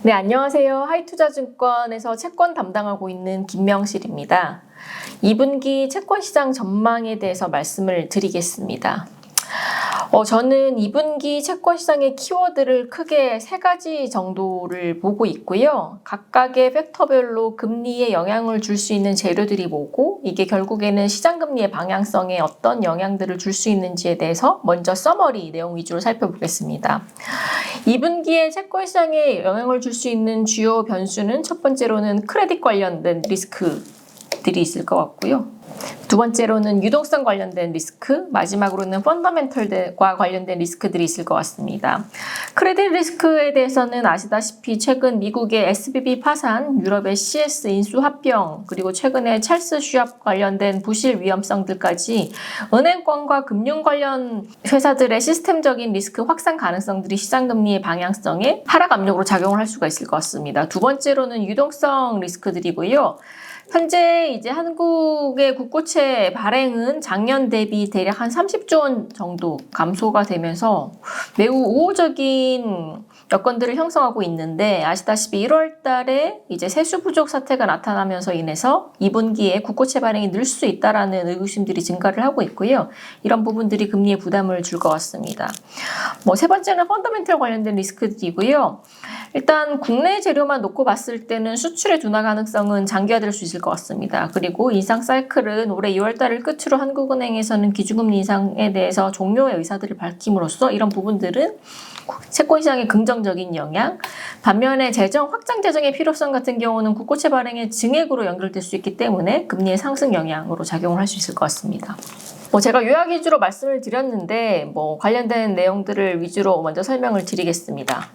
네, 안녕하세요. 하이투자증권에서 채권 담당하고 있는 김명실입니다. 2분기 채권 시장 전망에 대해서 말씀을 드리겠습니다. 저는 2분기 채권 시장의 키워드를 크게 3가지 정도를 보고 있고요. 각각의 팩터별로 금리에 영향을 줄 수 있는 재료들이 뭐고, 이게 결국에는 시장금리의 방향성에 어떤 영향들을 줄 수 있는지에 대해서 먼저 서머리 내용 위주로 살펴보겠습니다. 2분기에 채권 시장에 영향을 줄 수 있는 주요 변수는 첫 번째로는 크레딧 관련된 리스크들이 있을 것 같고요. 두 번째로는 유동성 관련된 리스크, 마지막으로는 펀더멘털과 관련된 리스크들이 있을 것 같습니다. 크레딧 리스크에 대해서는 아시다시피 최근 미국의 SVB 파산, 유럽의 CS 인수 합병, 그리고 최근에 찰스 슈왑 관련된 부실 위험성들까지 은행권과 금융 관련 회사들의 시스템적인 리스크 확산 가능성들이 시장금리의 방향성에 하락 압력으로 작용을 할 수가 있을 것 같습니다. 두 번째로는 유동성 리스크들이고요. 현재 이제 한국의 국고채 발행은 작년 대비 대략 한 30조 원 정도 감소가 되면서 매우 우호적인 여건들을 형성하고 있는데, 아시다시피 1월 달에 이제 세수 부족 사태가 나타나면서 인해서 2분기에 국고채 발행이 늘 수 있다라는 의구심들이 증가를 하고 있고요. 이런 부분들이 금리에 부담을 줄 것 같습니다. 세 번째는 펀더멘털 관련된 리스크이고요. 일단 국내 재료만 놓고 봤을 때는 수출의 둔화 가능성은 장기화될 수 있을 것 같습니다. 그리고 인상 사이클은 올해 2월 달을 끝으로 한국은행에서는 기준금리 인상에 대해서 종료의 의사들을 밝힘으로써 이런 부분들은 채권 시장에 긍정적인 영향, 반면에 확장 재정의 필요성 같은 경우는 국고채 발행의 증액으로 연결될 수 있기 때문에 금리의 상승 영향으로 작용을 할 수 있을 것 같습니다. 제가 요약 위주로 말씀을 드렸는데 관련된 내용들을 위주로 먼저 설명을 드리겠습니다.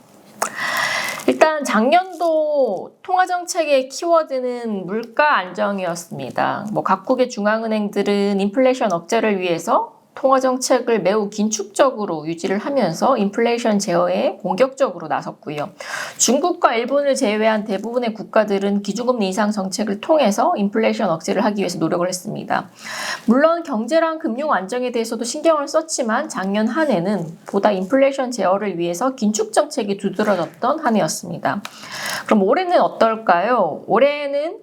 일단 작년도 통화정책의 키워드는 물가 안정이었습니다. 각국의 중앙은행들은 인플레이션 억제를 위해서 통화정책을 매우 긴축적으로 유지를 하면서 인플레이션 제어에 공격적으로 나섰고요. 중국과 일본을 제외한 대부분의 국가들은 기준금리 인상 정책을 통해서 인플레이션 억제를 하기 위해서 노력을 했습니다. 물론 경제랑 금융 안정에 대해서도 신경을 썼지만 작년 한 해는 보다 인플레이션 제어를 위해서 긴축 정책이 두드러졌던 한 해였습니다. 그럼 올해는 어떨까요? 올해는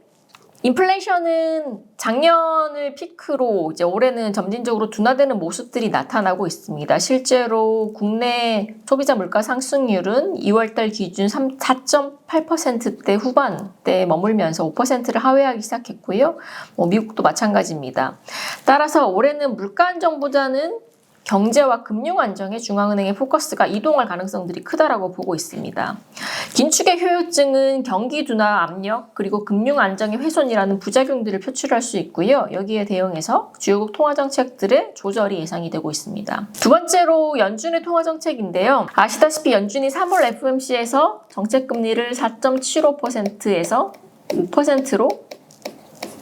인플레이션은 작년을 피크로 이제 올해는 점진적으로 둔화되는 모습들이 나타나고 있습니다. 실제로 국내 소비자 물가 상승률은 2월달 기준 4.8%대 후반대에 머물면서 5%를 하회하기 시작했고요. 미국도 마찬가지입니다. 따라서 올해는 물가 안정보다는 경제와 금융 안정에 중앙은행의 포커스가 이동할 가능성들이 크다라고 보고 있습니다. 긴축의 효율증은 경기 둔화 압력 그리고 금융 안정의 훼손이라는 부작용들을 표출할 수 있고요. 여기에 대응해서 주요국 통화정책들의 조절이 예상이 되고 있습니다. 두 번째로 연준의 통화정책인데요. 아시다시피 연준이 3월 FOMC에서 정책금리를 4.75%에서 5%로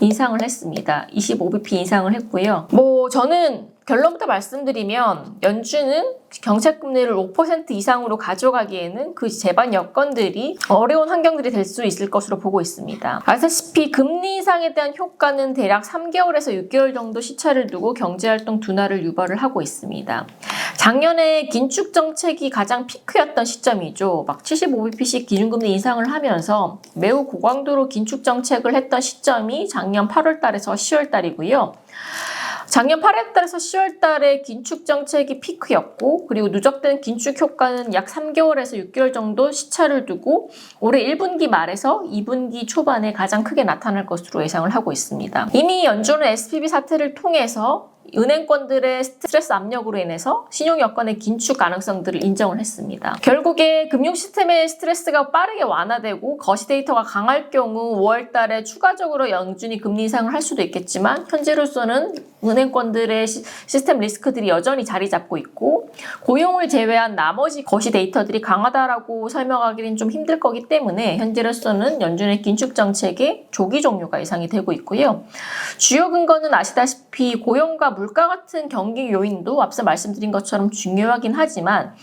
인상을 했습니다. 25bp 인상을 했고요. 저는 결론부터 말씀드리면 연준은 정책금리를 5% 이상으로 가져가기에는 그 제반 여건들이 어려운 환경들이 될 수 있을 것으로 보고 있습니다. 아시다시피 금리 인상에 대한 효과는 대략 3개월에서 6개월 정도 시차를 두고 경제활동 둔화를 유발을 하고 있습니다. 작년에 긴축 정책이 가장 피크였던 시점이죠. 75bp씩 기준금리 인상을 하면서 매우 고강도로 긴축 정책을 했던 시점이 작년 8월 달에서 10월 달이고요. 작년 8월 달에서 10월 달에 긴축 정책이 피크였고, 그리고 누적된 긴축 효과는 약 3개월에서 6개월 정도 시차를 두고 올해 1분기 말에서 2분기 초반에 가장 크게 나타날 것으로 예상을 하고 있습니다. 이미 연준은 SVB 사태를 통해서 은행권들의 스트레스 압력으로 인해서 신용 여건의 긴축 가능성들을 인정을 했습니다. 결국에 금융 시스템의 스트레스가 빠르게 완화되고 거시 데이터가 강할 경우 5월 달에 추가적으로 연준이 금리 인상을 할 수도 있겠지만, 현재로서는 은행권들의 시스템 리스크들이 여전히 자리 잡고 있고 고용을 제외한 나머지 거시 데이터들이 강하다라고 설명하기는 좀 힘들 거기 때문에 현재로서는 연준의 긴축 정책의 조기 종료가 예상이 되고 있고요. 주요 근거는 아시다시피 아시다시피 고용과 물가 같은 경기 요인도 앞서 말씀드린 것처럼 중요하긴 하지만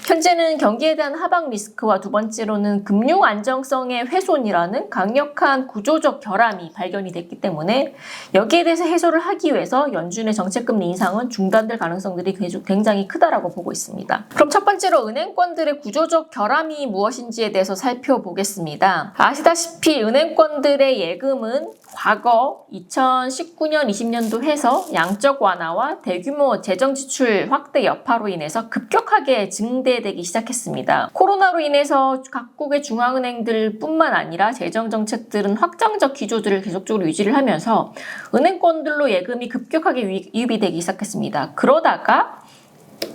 현재는 경기에 대한 하방 리스크와 두 번째로는 금융 안정성의 훼손이라는 강력한 구조적 결함이 발견이 됐기 때문에 여기에 대해서 해소를 하기 위해서 연준의 정책금리 인상은 중단될 가능성들이 굉장히 크다라고 보고 있습니다. 그럼 첫 번째로 은행권들의 구조적 결함이 무엇인지에 대해서 살펴보겠습니다. 아시다시피 은행권들의 예금은 과거 2019년, 20년도 해서 양적 완화와 대규모 재정 지출 확대 여파로 인해서 급격하게 증대되기 시작했습니다. 코로나로 인해서 각국의 중앙은행들 뿐만 아니라 재정 정책들은 확장적 기조들을 계속적으로 유지를 하면서 은행권들로 예금이 급격하게 유입이 되기 시작했습니다. 그러다가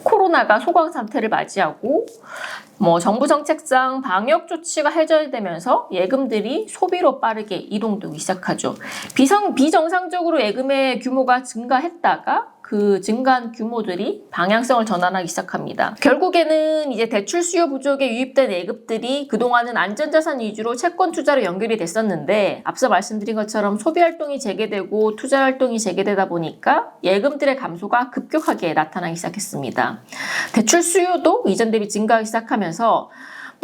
코로나가 소강 상태를 맞이하고 정부 정책상 방역 조치가 해제되면서 예금들이 소비로 빠르게 이동되기 시작하죠. 비정상적으로 예금의 규모가 증가했다가 그 증가한 규모들이 방향성을 전환하기 시작합니다. 결국에는 이제 대출 수요 부족에 유입된 예금들이 그동안은 안전자산 위주로 채권 투자로 연결이 됐었는데 앞서 말씀드린 것처럼 소비활동이 재개되고 투자활동이 재개되다 보니까 예금들의 감소가 급격하게 나타나기 시작했습니다. 대출 수요도 이전 대비 증가하기 시작하면서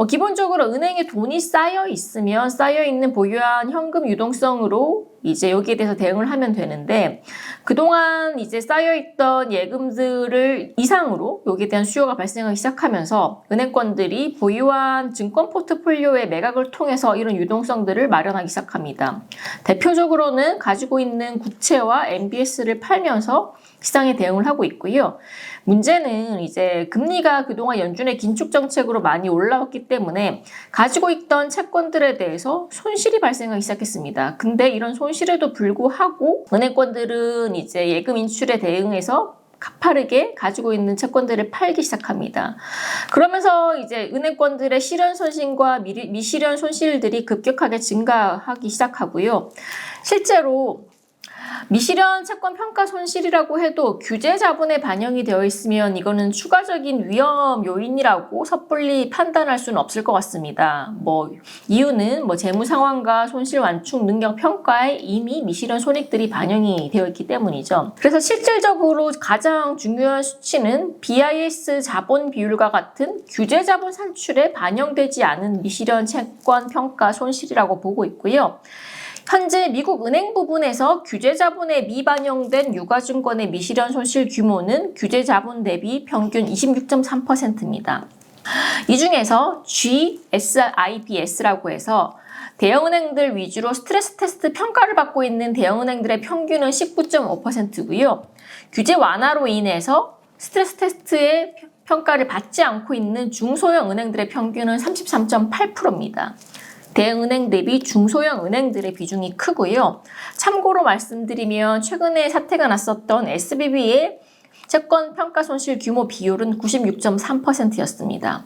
기본적으로 은행에 돈이 쌓여 있으면 쌓여 있는 보유한 현금 유동성으로 이제 여기에 대해서 대응을 하면 되는데 그동안 이제 쌓여 있던 예금들을 이상으로 여기에 대한 수요가 발생하기 시작하면서 은행권들이 보유한 증권 포트폴리오의 매각을 통해서 이런 유동성들을 마련하기 시작합니다. 대표적으로는 가지고 있는 국채와 MBS를 팔면서 시장에 대응을 하고 있고요. 문제는 이제 금리가 그동안 연준의 긴축 정책으로 많이 올라왔기 때문에 가지고 있던 채권들에 대해서 손실이 발생하기 시작했습니다. 근데 이런 손실에도 불구하고 은행권들은 이제 예금 인출에 대응해서 가파르게 가지고 있는 채권들을 팔기 시작합니다. 그러면서 이제 은행권들의 실현 손실과 미실현 손실들이 급격하게 증가하기 시작하고요. 실제로 미실현 채권 평가 손실이라고 해도 규제 자본에 반영이 되어 있으면 이거는 추가적인 위험 요인이라고 섣불리 판단할 수는 없을 것 같습니다. 이유는 재무 상황과 손실 완충 능력 평가에 이미 미실현 손익들이 반영이 되어 있기 때문이죠. 그래서 실질적으로 가장 중요한 수치는 BIS 자본 비율과 같은 규제 자본 산출에 반영되지 않은 미실현 채권 평가 손실이라고 보고 있고요. 현재 미국 은행 부분에서 규제 자본에 미반영된 유가증권의 미실현 손실 규모는 규제 자본 대비 평균 26.3%입니다. 이 중에서 GSIBS라고 해서 대형은행들 위주로 스트레스 테스트 평가를 받고 있는 대형은행들의 평균은 19.5%고요. 규제 완화로 인해서 스트레스 테스트의 평가를 받지 않고 있는 중소형 은행들의 평균은 33.8%입니다. 대형은행 대비 중소형 은행들의 비중이 크고요. 참고로 말씀드리면 최근에 사태가 났었던 SBB의 채권 평가 손실 규모 비율은 96.3%였습니다.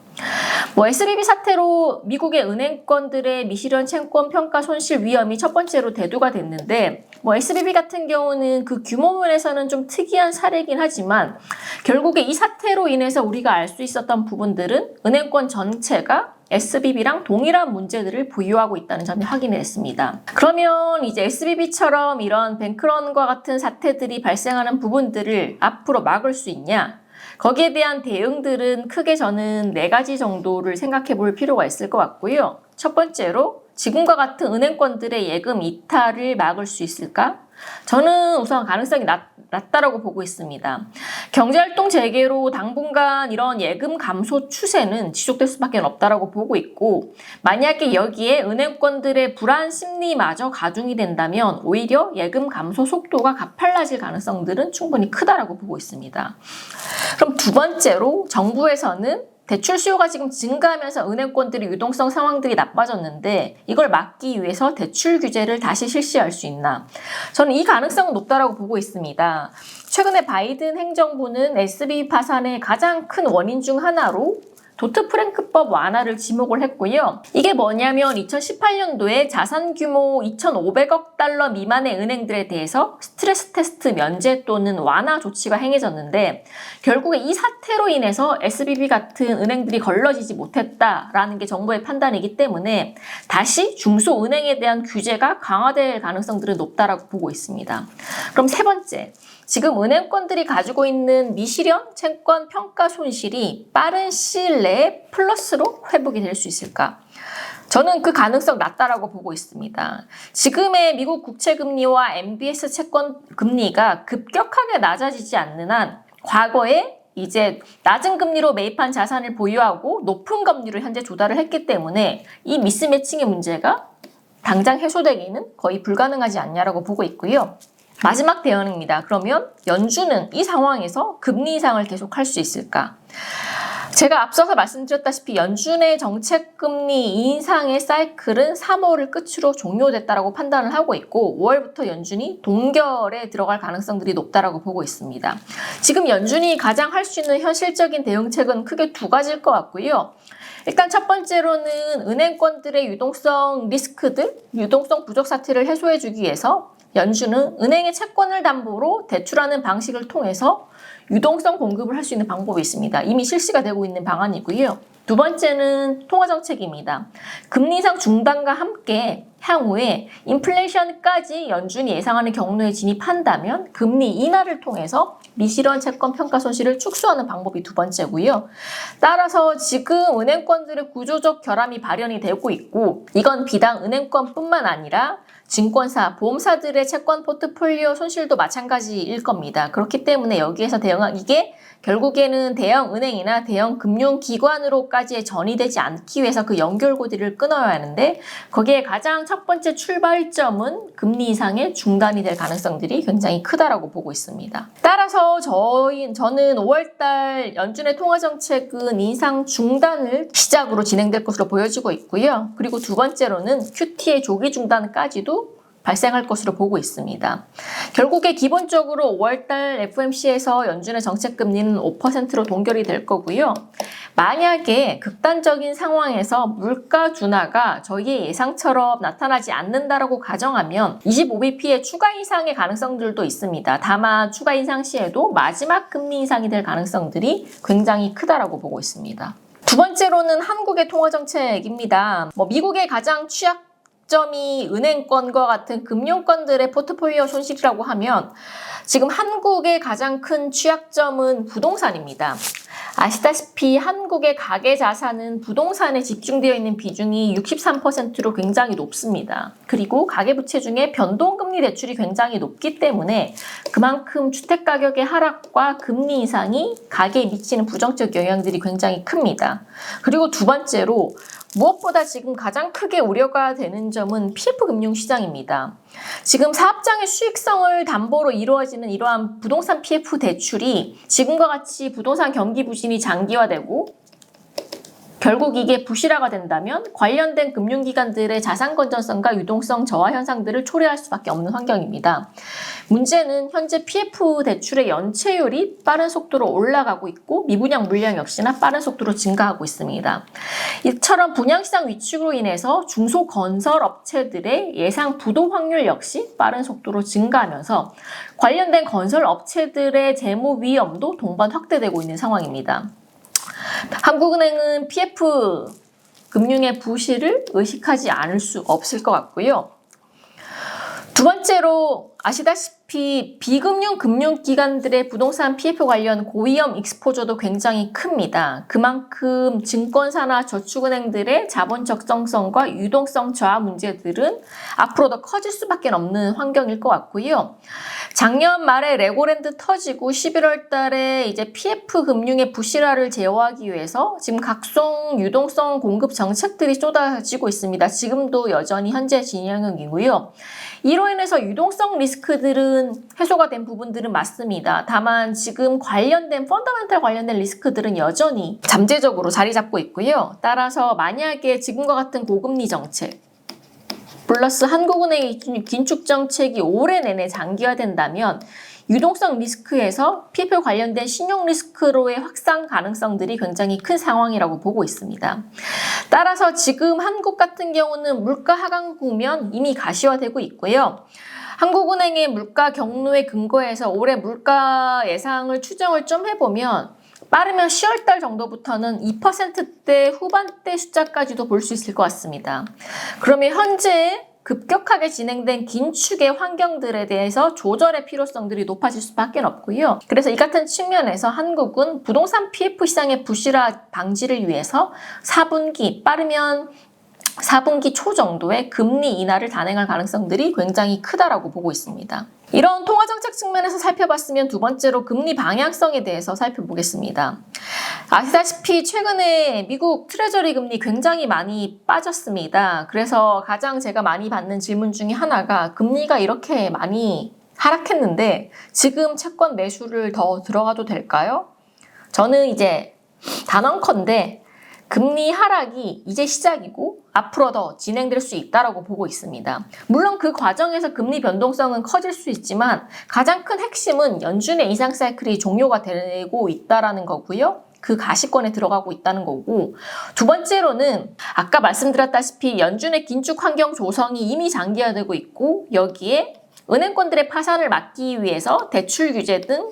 SBB 사태로 미국의 은행권들의 미실현 채권 평가 손실 위험이 첫 번째로 대두가 됐는데 SBB 같은 경우는 그 규모면에서는 좀 특이한 사례이긴 하지만 결국에 이 사태로 인해서 우리가 알 수 있었던 부분들은 은행권 전체가 SBB랑 동일한 문제들을 보유하고 있다는 점이 확인이 됐습니다. 그러면 이제 SBB처럼 이런 뱅크런과 같은 사태들이 발생하는 부분들을 앞으로 막을 수 있냐? 거기에 대한 대응들은 크게 저는 4가지 정도를 생각해 볼 필요가 있을 것 같고요. 첫 번째로 지금과 같은 은행권들의 예금 이탈을 막을 수 있을까? 저는 우선 가능성이 낮다라고 보고 있습니다. 경제활동 재개로 당분간 이런 예금 감소 추세는 지속될 수밖에 없다라고 보고 있고 만약에 여기에 은행권들의 불안 심리마저 가중이 된다면 오히려 예금 감소 속도가 가팔라질 가능성들은 충분히 크다라고 보고 있습니다. 그럼 두 번째로 정부에서는 대출 수요가 지금 증가하면서 은행권들의 유동성 상황들이 나빠졌는데 이걸 막기 위해서 대출 규제를 다시 실시할 수 있나? 저는 이 가능성은 높다라고 보고 있습니다. 최근에 바이든 행정부는 SBB 파산의 가장 큰 원인 중 하나로 도트-프랭크법 완화를 지목을 했고요. 이게 뭐냐면 2018년도에 자산 규모 2,500억 달러 미만의 은행들에 대해서 스트레스 테스트 면제 또는 완화 조치가 행해졌는데 결국에 이 사태로 인해서 SVB 같은 은행들이 걸러지지 못했다라는 게 정부의 판단이기 때문에 다시 중소은행에 대한 규제가 강화될 가능성들은 높다라고 보고 있습니다. 그럼 세 번째, 지금 은행권들이 가지고 있는 미실현 채권 평가 손실이 빠른 시일 내에 플러스로 회복이 될 수 있을까? 저는 그 가능성 낮다라고 보고 있습니다. 지금의 미국 국채금리와 MBS 채권 금리가 급격하게 낮아지지 않는 한 과거에 이제 낮은 금리로 매입한 자산을 보유하고 높은 금리로 현재 조달을 했기 때문에 이 미스매칭의 문제가 당장 해소되기는 거의 불가능하지 않냐라고 보고 있고요. 마지막 대응입니다. 그러면 연준은 이 상황에서 금리 인상을 계속할 수 있을까? 제가 앞서서 말씀드렸다시피 연준의 정책금리 인상의 사이클은 3월을 끝으로 종료됐다라고 판단을 하고 있고 5월부터 연준이 동결에 들어갈 가능성들이 높다라고 보고 있습니다. 지금 연준이 가장 할 수 있는 현실적인 대응책은 크게 두 가지일 것 같고요. 일단 첫 번째로는 은행권들의 유동성 리스크들, 유동성 부족 사태를 해소해주기 위해서 연준은 은행의 채권을 담보로 대출하는 방식을 통해서 유동성 공급을 할 수 있는 방법이 있습니다. 이미 실시가 되고 있는 방안이고요. 두 번째는 통화정책입니다. 금리 인상 중단과 함께 향후에 인플레이션까지 연준이 예상하는 경로에 진입한다면 금리 인하를 통해서 미실현 채권 평가 손실을 축소하는 방법이 두 번째고요. 따라서 지금 은행권들의 구조적 결함이 발현이 되고 있고 이건 비단 은행권뿐만 아니라 증권사, 보험사들의 채권 포트폴리오 손실도 마찬가지일 겁니다. 그렇기 때문에 여기에서 이게 결국에는 대형 은행이나 대형 금융기관으로까지 전이되지 않기 위해서 그 연결고리를 끊어야 하는데 거기에 가장 첫 번째 출발점은 금리 인상의 중단이 될 가능성들이 굉장히 크다라고 보고 있습니다. 따라서 저는 5월달 연준의 통화정책은 인상 중단을 시작으로 진행될 것으로 보여지고 있고요. 그리고 두 번째로는 QT의 조기 중단까지도 발생할 것으로 보고 있습니다. 결국에 기본적으로 5월달 FOMC에서 연준의 정책금리는 5%로 동결이 될 거고요. 만약에 극단적인 상황에서 물가 둔화가 저희의 예상처럼 나타나지 않는다라고 가정하면 25bp의 추가 인상의 가능성들도 있습니다. 다만 추가 인상 시에도 마지막 금리 인상이 될 가능성들이 굉장히 크다라고 보고 있습니다. 두 번째로는 한국의 통화정책입니다. 미국의 가장 점이 은행권과 같은 금융권들의 포트폴리오 손실이라고 하면 지금 한국의 가장 큰 취약점은 부동산입니다. 아시다시피 한국의 가계자산은 부동산에 집중되어 있는 비중이 63%로 굉장히 높습니다. 그리고 가계부채 중에 변동금리 대출이 굉장히 높기 때문에 그만큼 주택가격의 하락과 금리 인상이 가계에 미치는 부정적 영향들이 굉장히 큽니다. 그리고 두 번째로 무엇보다 지금 가장 크게 우려가 되는 점은 PF 금융시장입니다. 지금 사업장의 수익성을 담보로 이루어지는 이러한 부동산 PF 대출이 지금과 같이 부동산 경기 부진이 장기화되고 결국 이게 부실화가 된다면 관련된 금융기관들의 자산 건전성과 유동성 저하 현상들을 초래할 수밖에 없는 환경입니다. 문제는 현재 PF 대출의 연체율이 빠른 속도로 올라가고 있고 미분양 물량 역시나 빠른 속도로 증가하고 있습니다. 이처럼 분양시장 위축으로 인해서 중소건설업체들의 예상 부도 확률 역시 빠른 속도로 증가하면서 관련된 건설업체들의 재무 위험도 동반 확대되고 있는 상황입니다. 한국은행은 PF 금융의 부실을 의식하지 않을 수 없을 것 같고요. 두 번째로 아시다시피 비금융 금융기관들의 부동산 PF 관련 고위험 익스포저도 굉장히 큽니다. 그만큼 증권사나 저축은행들의 자본 적정성과 유동성 저하 문제들은 앞으로 더 커질 수밖에 없는 환경일 것 같고요. 작년 말에 레고랜드 터지고 11월 달에 이제 PF 금융의 부실화를 제어하기 위해서 지금 각종 유동성 공급 정책들이 쏟아지고 있습니다. 지금도 여전히 현재 진행형이고요. 이로 인해서 유동성 리스크들은 해소가 된 부분들은 맞습니다. 다만 지금 관련된 펀더멘탈 관련된 리스크들은 여전히 잠재적으로 자리 잡고 있고요. 따라서 만약에 지금과 같은 고금리 정책 플러스 한국은행의 긴축 정책이 올해 내내 장기화된다면 유동성 리스크에서 PF 관련된 신용 리스크로의 확산 가능성들이 굉장히 큰 상황이라고 보고 있습니다. 따라서 지금 한국 같은 경우는 물가 하강 국면 이미 가시화되고 있고요. 한국은행의 물가 경로에 근거해서 올해 물가 예상을 추정을 좀 해보면 빠르면 10월달 정도부터는 2%대 후반대 숫자까지도 볼 수 있을 것 같습니다. 그러면 현재 급격하게 진행된 긴축의 환경들에 대해서 조절의 필요성들이 높아질 수밖에 없고요. 그래서 이 같은 측면에서 한국은 부동산 PF 시장의 부실화 방지를 위해서 4분기 빠르면 4분기 초 정도에 금리 인하를 단행할 가능성들이 굉장히 크다라고 보고 있습니다. 이런 통화정책 측면에서 살펴봤으면 두 번째로 금리 방향성에 대해서 살펴보겠습니다. 아시다시피 최근에 미국 트레저리 금리 굉장히 많이 빠졌습니다. 그래서 가장 제가 많이 받는 질문 중에 하나가 금리가 이렇게 많이 하락했는데 지금 채권 매수를 더 들어가도 될까요? 저는 이제 단언컨대 금리 하락이 이제 시작이고 앞으로 더 진행될 수 있다고 보고 있습니다. 물론 그 과정에서 금리 변동성은 커질 수 있지만 가장 큰 핵심은 연준의 인상 사이클이 종료가 되고 있다는 거고요. 그 가시권에 들어가고 있다는 거고, 두 번째로는 아까 말씀드렸다시피 연준의 긴축 환경 조성이 이미 장기화되고 있고 여기에 은행권들의 파산을 막기 위해서 대출 규제 등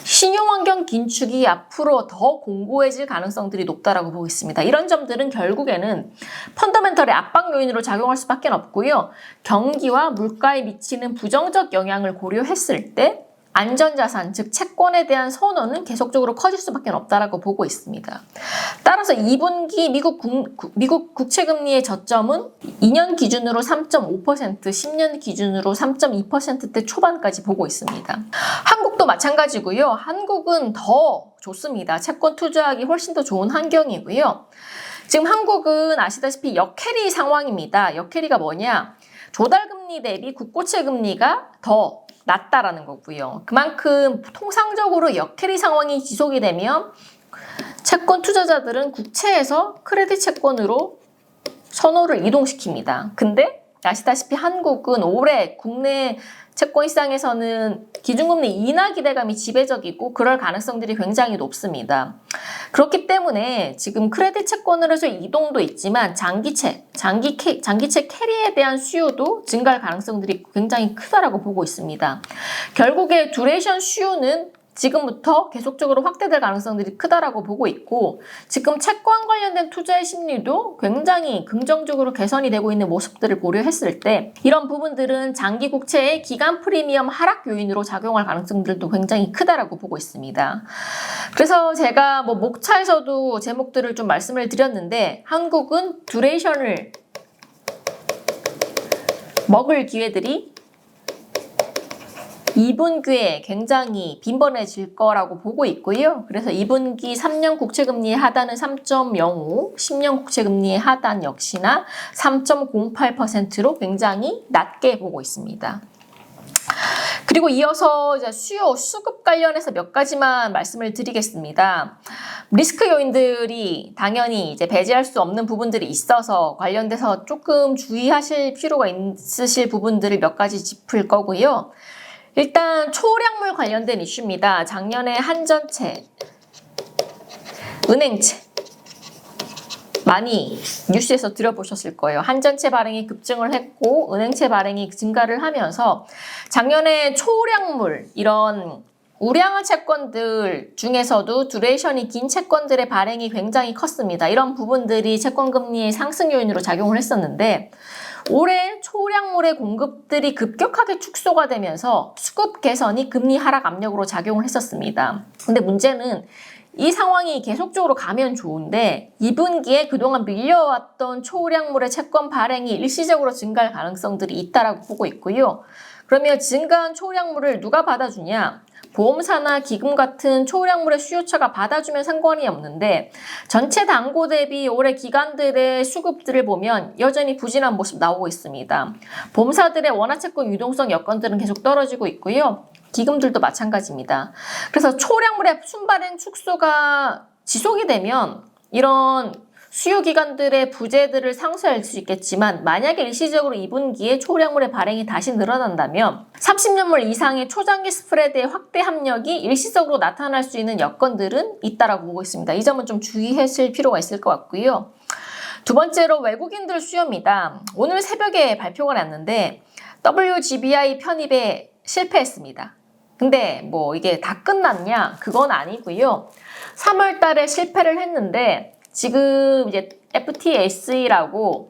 신용환경 긴축이 앞으로 더 공고해질 가능성들이 높다라고 보고 있습니다. 이런 점들은 결국에는 펀더멘털의 압박 요인으로 작용할 수밖에 없고요. 경기와 물가에 미치는 부정적 영향을 고려했을 때 안전자산, 즉 채권에 대한 선호는 계속적으로 커질 수밖에 없다라고 보고 있습니다. 따라서 2분기 미국 국채금리의 저점은 2년 기준으로 3.5%, 10년 기준으로 3.2%대 초반까지 보고 있습니다. 한국도 마찬가지고요. 한국은 더 좋습니다. 채권 투자하기 훨씬 더 좋은 환경이고요. 지금 한국은 아시다시피 역캐리 상황입니다. 역캐리가 뭐냐? 조달금리 대비 국고채 금리가 더 낮다라는 거고요. 그만큼 통상적으로 역캐리 상황이 지속이 되면 채권 투자자들은 국채에서 크레딧 채권으로 선호를 이동시킵니다. 근데 아시다시피 한국은 올해 국내 채권 시장에서는 기준금리 인하 기대감이 지배적이고 그럴 가능성들이 굉장히 높습니다. 그렇기 때문에 지금 크레딧 채권으로서의 이동도 있지만 장기채 캐리에 대한 수요도 증가할 가능성들이 굉장히 크다라고 보고 있습니다. 결국에 두레이션 수요는 지금부터 계속적으로 확대될 가능성들이 크다라고 보고 있고 지금 채권 관련된 투자의 심리도 굉장히 긍정적으로 개선이 되고 있는 모습들을 고려했을 때 이런 부분들은 장기 국채의 기간 프리미엄 하락 요인으로 작용할 가능성들도 굉장히 크다라고 보고 있습니다. 그래서 제가 목차에서도 제목들을 좀 말씀을 드렸는데 한국은 두레이션을 먹을 기회들이 2분기에 굉장히 빈번해질 거라고 보고 있고요. 그래서 2분기 3년 국채금리의 하단은 3.05, 10년 국채금리의 하단 역시나 3.08%로 굉장히 낮게 보고 있습니다. 그리고 이어서 이제 수급 관련해서 몇 가지만 말씀을 드리겠습니다. 리스크 요인들이 당연히 이제 배제할 수 없는 부분들이 있어서 관련돼서 조금 주의하실 필요가 있으실 부분들을 몇 가지 짚을 거고요. 일단 초량물 관련된 이슈입니다. 작년에 한전채, 은행채 많이 뉴스에서 들어보셨을 거예요. 한전채 발행이 급증을 했고 은행채 발행이 증가를 하면서 작년에 초량물 이런 우량한 채권들 중에서도 두레이션이 긴 채권들의 발행이 굉장히 컸습니다. 이런 부분들이 채권금리의 상승 요인으로 작용을 했었는데 올해 초량물의 공급들이 급격하게 축소가 되면서 수급 개선이 금리 하락 압력으로 작용을 했었습니다. 근데 문제는 이 상황이 계속적으로 가면 좋은데 2분기에 그동안 밀려왔던 초량물의 채권 발행이 일시적으로 증가할 가능성들이 있다라고 보고 있고요. 그러면 증가한 초량물을 누가 받아주냐? 보험사나 기금 같은 초량물의 수요처가 받아주면 상관이 없는데 전체 단고 대비 올해 기관들의 수급들을 보면 여전히 부진한 모습 나오고 있습니다. 보험사들의 원화채권 유동성 여건들은 계속 떨어지고 있고요. 기금들도 마찬가지입니다. 그래서 초량물의 순발행 축소가 지속이 되면 이런 수요 기관들의 부재들을 상쇄할 수 있겠지만 만약에 일시적으로 2분기에 초량물의 발행이 다시 늘어난다면 30년물 이상의 초장기 스프레드의 확대 압력이 일시적으로 나타날 수 있는 여건들은 있다라고 보고 있습니다. 이 점은 좀 주의하실 필요가 있을 것 같고요. 두 번째로 외국인들 수요입니다. 오늘 새벽에 발표가 났는데 WGBI 편입에 실패했습니다. 근데 뭐 이게 다 끝났냐? 그건 아니고요. 3월 달에 실패를 했는데 지금 이제 FTSE라고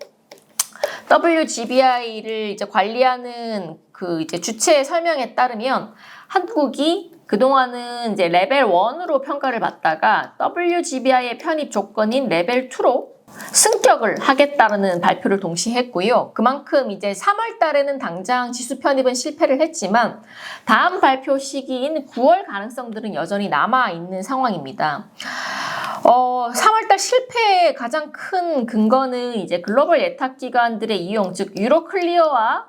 WGBI를 이제 관리하는 그 이제 주체 설명에 따르면 한국이 그동안은 이제 레벨 1으로 평가를 받다가 WGBI의 편입 조건인 레벨 2로 승격을 하겠다는 발표를 동시에 했고요. 그만큼 이제 3월 달에는 당장 지수 편입은 실패를 했지만 다음 발표 시기인 9월 가능성들은 여전히 남아있는 상황입니다. 3월 달 실패의 가장 큰 근거는 이제 글로벌 예탁기관들의 이용, 즉 유로클리어와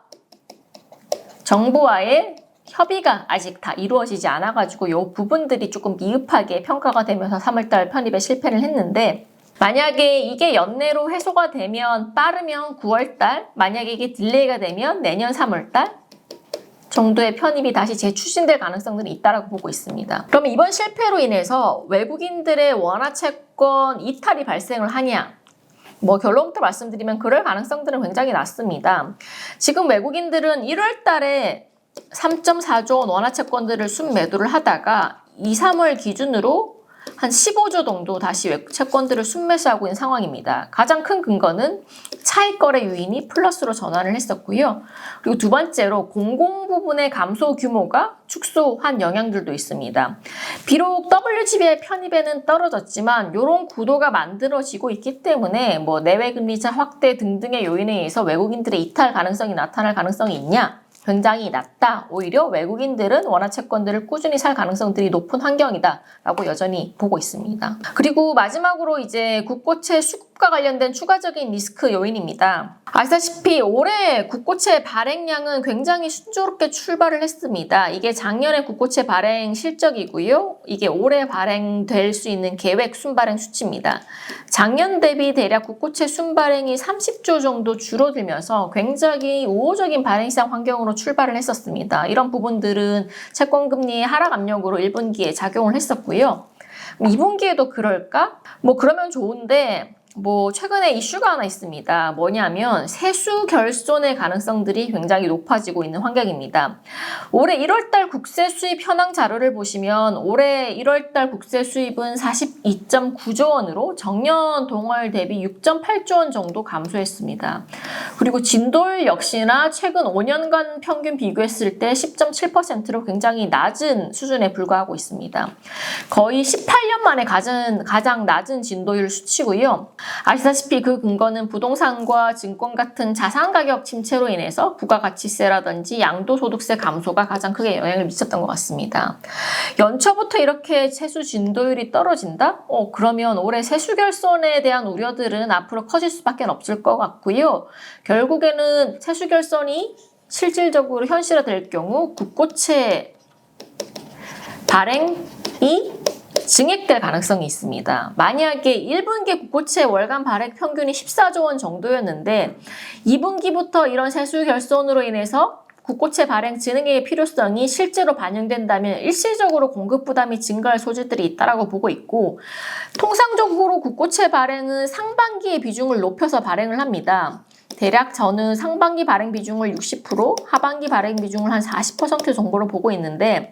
정부와의 협의가 아직 다 이루어지지 않아가지고 이 부분들이 조금 미흡하게 평가가 되면서 3월 달 편입에 실패를 했는데 만약에 이게 연내로 해소가 되면 빠르면 9월달, 만약에 이게 딜레이가 되면 내년 3월달 정도의 편입이 다시 재추진될 가능성들이 있다고 보고 있습니다. 그러면 이번 실패로 인해서 외국인들의 원화 채권 이탈이 발생을 하냐? 뭐 결론부터 말씀드리면 그럴 가능성들은 굉장히 낮습니다. 지금 외국인들은 1월 달에 3.4조 원 원화 채권들을 순매도를 하다가 2, 3월 기준으로 한 15조 정도 다시 채권들을 순매수하고 있는 상황입니다. 가장 큰 근거는 차익거래 유인이 플러스로 전환을 했었고요. 그리고 두 번째로 공공 부분의 감소 규모가 축소한 영향들도 있습니다. 비록 WGBI 편입에는 떨어졌지만 이런 구도가 만들어지고 있기 때문에 뭐 내외 금리차 확대 등등의 요인에 의해서 외국인들의 이탈 가능성이 나타날 가능성이 있냐? 굉장히 낮다. 오히려 외국인들은 원화 채권들을 꾸준히 살 가능성들이 높은 환경이다라고 여전히 보고 있습니다. 그리고 마지막으로 이제 국고채 수급과 관련된 추가적인 리스크 요인입니다. 아시다시피 올해 국고채 발행량은 굉장히 순조롭게 출발을 했습니다. 이게 작년에 국고채 발행 실적이고요. 이게 올해 발행될 수 있는 계획 순발행 수치입니다. 작년 대비 대략 국고채 순발행이 30조 정도 줄어들면서 굉장히 우호적인 발행시장 환경으로 출발을 했었습니다. 이런 부분들은 채권금리의 하락 압력으로 1분기에 작용을 했었고요. 2분기에도 그럴까? 뭐 그러면 좋은데 뭐 최근에 이슈가 하나 있습니다. 뭐냐면 세수 결손의 가능성들이 굉장히 높아지고 있는 환경입니다. 올해 1월달 국세 수입 현황 자료를 보시면 올해 1월달 국세 수입은 42.9조 원으로 정년 동월 대비 6.8조 원 정도 감소했습니다. 그리고 진도율 역시나 최근 5년간 평균 비교했을 때 10.7%로 굉장히 낮은 수준에 불과하고 있습니다. 거의 18년 만에 가장 낮은 진도율 수치고요. 아시다시피 그 근거는 부동산과 증권 같은 자산 가격 침체로 인해서 부가가치세라든지 양도소득세 감소가 가장 크게 영향을 미쳤던 것 같습니다. 연초부터 이렇게 세수 진도율이 떨어진다? 그러면 올해 세수 결손에 대한 우려들은 앞으로 커질 수밖에 없을 것 같고요. 결국에는 세수 결손이 실질적으로 현실화될 경우 국고채 발행이 증액될 가능성이 있습니다. 만약에 1분기 국고채 월간 발행 평균이 14조 원 정도였는데 2분기부터 이런 세수 결손으로 인해서 국고채 발행 진행의 필요성이 실제로 반영된다면 일시적으로 공급 부담이 증가할 소지들이 있다고 보고 있고 통상적으로 국고채 발행은 상반기의 비중을 높여서 발행을 합니다. 대략 저는 상반기 발행 비중을 60%, 하반기 발행 비중을 한 40% 정도로 보고 있는데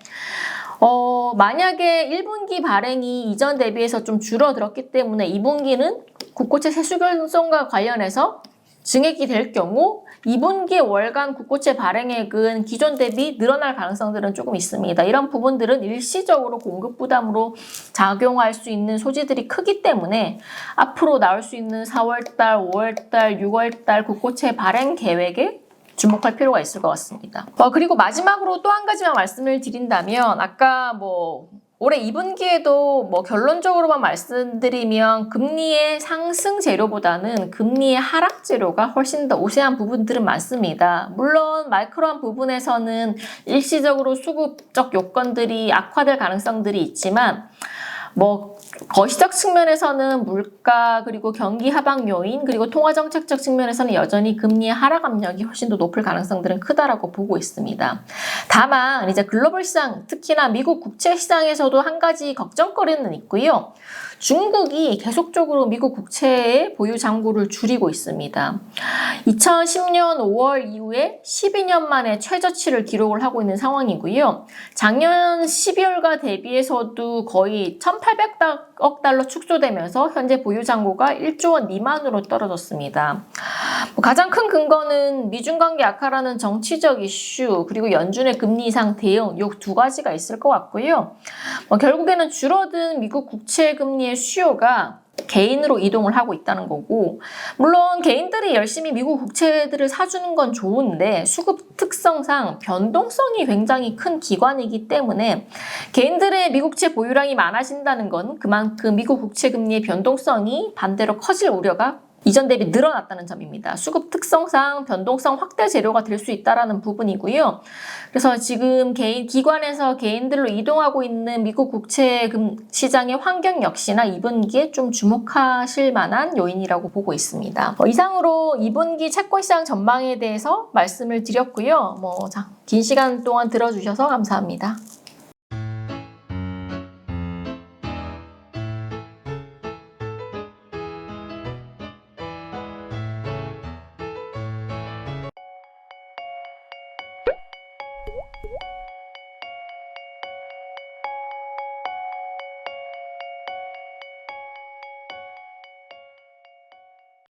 만약에 1분기 발행이 이전 대비해서 좀 줄어들었기 때문에 2분기는 국고채 세수 결손과 관련해서 증액이 될 경우 2분기 월간 국고채 발행액은 기존 대비 늘어날 가능성들은 조금 있습니다. 이런 부분들은 일시적으로 공급 부담으로 작용할 수 있는 소지들이 크기 때문에 앞으로 나올 수 있는 4월달, 5월달, 6월달 국고채 발행 계획에 주목할 필요가 있을 것 같습니다. 그리고 마지막으로 또 한 가지만 말씀을 드린다면 아까 올해 2분기에도 결론적으로만 말씀드리면 금리의 상승 재료보다는 금리의 하락 재료가 훨씬 더 우세한 부분들은 많습니다. 물론 마이크로한 부분에서는 일시적으로 수급적 요건들이 악화될 가능성들이 있지만 거시적 측면에서는 물가 그리고 경기 하방 요인 그리고 통화 정책적 측면에서는 여전히 금리의 하락 압력이 훨씬 더 높을 가능성들은 크다라고 보고 있습니다. 다만 이제 글로벌 시장 특히나 미국 국채 시장에서도 한 가지 걱정거리는 있고요. 중국이 계속적으로 미국 국채의 보유 잔고를 줄이고 있습니다. 2010년 5월 이후에 12년 만에 최저치를 기록을 하고 있는 상황이고요. 작년 12월과 대비해서도 거의 1,800억 달러 축소되면서 현재 보유 잔고가 1조 원 미만으로 떨어졌습니다. 가장 큰 근거는 미중 관계 악화라는 정치적 이슈 그리고 연준의 금리 인상 대응 이 두 가지가 있을 것 같고요. 결국에는 줄어든 미국 국채 금리의 수요가 개인으로 이동을 하고 있다는 거고, 물론 개인들이 열심히 미국 국채들을 사주는 건 좋은데 수급 특성상 변동성이 굉장히 큰 기관이기 때문에 개인들의 미국채 보유량이 많아진다는 건 그만큼 미국 국채 금리의 변동성이 반대로 커질 우려가 이전 대비 늘어났다는 점입니다. 수급 특성상 변동성 확대 재료가 될 수 있다는 부분이고요. 그래서 지금 기관에서 개인들로 이동하고 있는 미국 국채 시장의 환경 역시나 2분기에 좀 주목하실 만한 요인이라고 보고 있습니다. 이상으로 2분기 채권 시장 전망에 대해서 말씀을 드렸고요. 긴 시간 동안 들어주셔서 감사합니다.